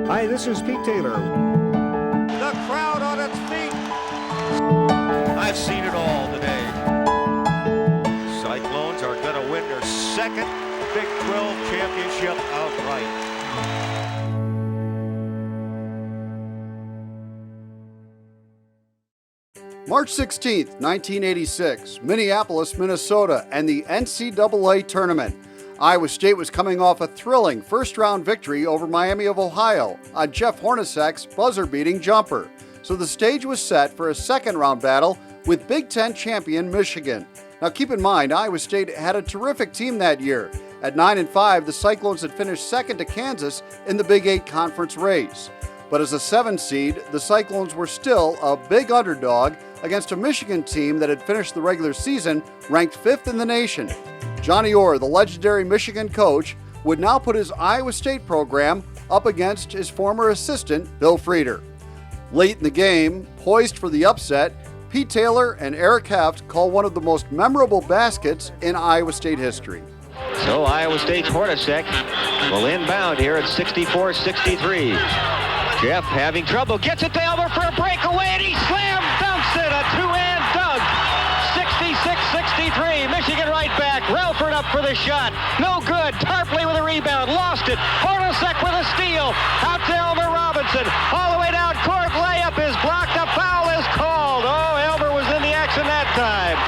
Hi, this is Pete Taylor. The crowd on its feet. I've seen it all today. Cyclones are going to win their second Big 12 championship outright. March 16th, 1986, Minneapolis, Minnesota, and the NCAA Tournament. Iowa State was coming off a thrilling first-round victory over Miami of Ohio on Jeff Hornacek's buzzer-beating jumper. So the stage was set for a second-round battle with Big Ten champion Michigan. Now keep in mind, Iowa State had a terrific team that year. At 9-5, the Cyclones had finished second to Kansas in the Big 8 conference race. But as a 7 seed, the Cyclones were still a big underdog against a Michigan team that had finished the regular season ranked 5th in the nation. Johnny Orr, the legendary Michigan coach, would now put his Iowa State program up against his former assistant, Bill Frieder. Late in the game, poised for the upset, Pete Taylor and Eric Heft call one of the most memorable baskets in Iowa State history. So Iowa State's Hornacek will inbound here at 64-63. Jeff having trouble, gets it to Elmer for a breakaway, and he slam dunks it, a two-hand dunk. 66-63, Michigan right back, Relford up for the shot, no good, Tarpley with a rebound, lost it, Hornacek with a steal, out to Elmer Robinson, all the way down court, layup is blocked, a foul is called. Oh, Elmer was in the action that time.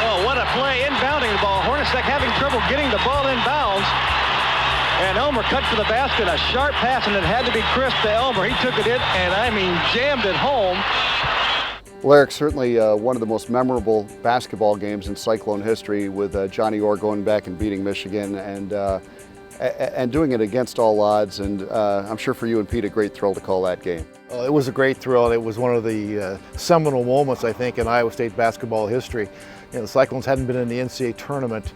Oh, what a play, inbounding the ball, Hornacek having trouble getting the ball inbounds. And Elmer cut for the basket, a sharp pass, and it had to be crisp to Elmer. He took it in, and I mean, jammed it home. Well, Eric, certainly one of the most memorable basketball games in Cyclone history, with Johnny Orr going back and beating Michigan and doing it against all odds. And I'm sure for you and Pete, a great thrill to call that game. It was a great thrill. It was one of the seminal moments, I think, in Iowa State basketball history. You know, the Cyclones hadn't been in the NCAA Tournament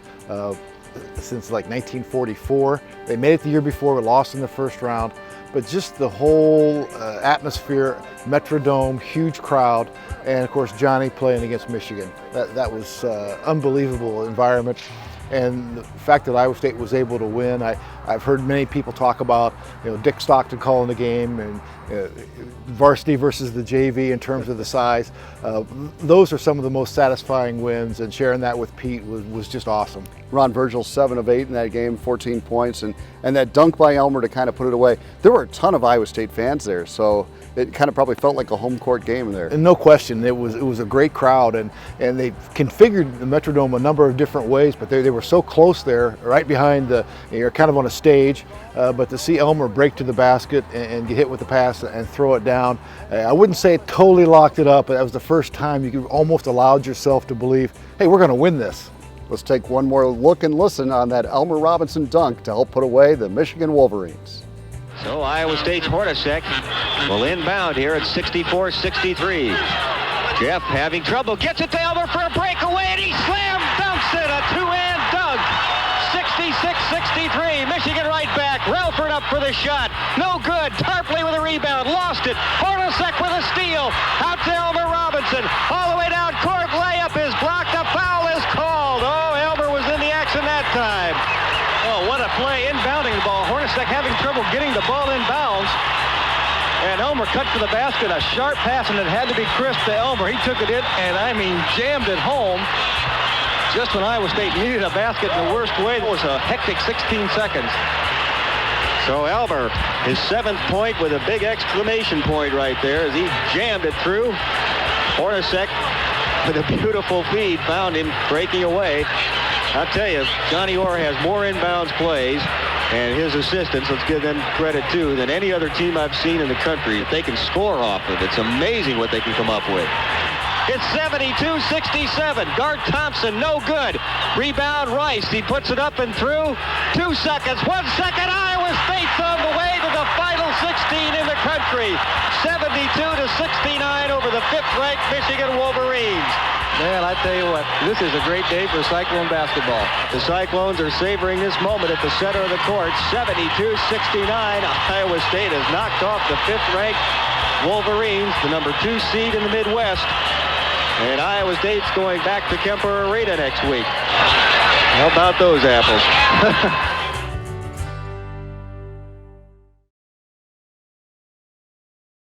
since like 1944. They made it the year before, but lost in the first round. But just the whole atmosphere, Metrodome, huge crowd, and of course Johnny playing against Michigan. That was unbelievable environment. And the fact that Iowa State was able to win, I've heard many people talk about, Dick Stockton calling the game and varsity versus the JV in terms of the size. Those are some of the most satisfying wins, and sharing that with Pete was just awesome. Ron Virgil, 7 of 8 in that game, 14 points, and that dunk by Elmer to kind of put it away. There were a ton of Iowa State fans there, so it kind of probably felt like a home court game there. And no question, it was a great crowd, and they configured the Metrodome a number of different ways, but they were so close there, right behind you're kind of on a stage, but to see Elmer break to the basket and get hit with the pass and throw it down, I wouldn't say it totally locked it up, but that was the first time you almost allowed yourself to believe, hey, we're going to win this. Let's take one more look and listen on that Elmer Robinson dunk to help put away the Michigan Wolverines. So Iowa State's Hornacek will inbound here at 64-63. Jeff having trouble, gets it to Elmer for a breakaway, and he slam dunks it, a two-hand dunk. 66-63, Michigan right back, Relford up for the shot, no good, Tarpley with a rebound, lost it, Hornacek with a steal, out to Elmer Robinson, all the way down court, layup is blocked, a foul is called. Oh, Elmer was in the action that time. Oh, what a play, inbounding the ball, Hornacek having trouble getting the ball inbounds. And Elmer cut for the basket, a sharp pass, and it had to be crisp to Elmer. He took it in, and I mean, jammed it home. Just when Iowa State needed a basket in the worst way, it was a hectic 16 seconds. So Elmer, his 7th point with a big exclamation point right there as he jammed it through. Hornacek with a beautiful feed found him breaking away. I'll tell you, Johnny Orr has more inbounds plays, and his assistants, let's give them credit too, than any other team I've seen in the country. If they can score off of it, it's amazing what they can come up with. It's 72-67. Guard Thompson, no good. Rebound Rice. He puts it up and through. 2 seconds. 1 second. Iowa State's on the way to the final 16 in the country. 72-69 over the 5th-ranked Michigan Wolverines. Man, I tell you what, this is a great day for Cyclone basketball. The Cyclones are savoring this moment at the center of the court. 72-69. Iowa State has knocked off the 5th-ranked Wolverines, the number 2 seed in the Midwest. And Iowa State's going back to Kemper Arena next week. How about those apples?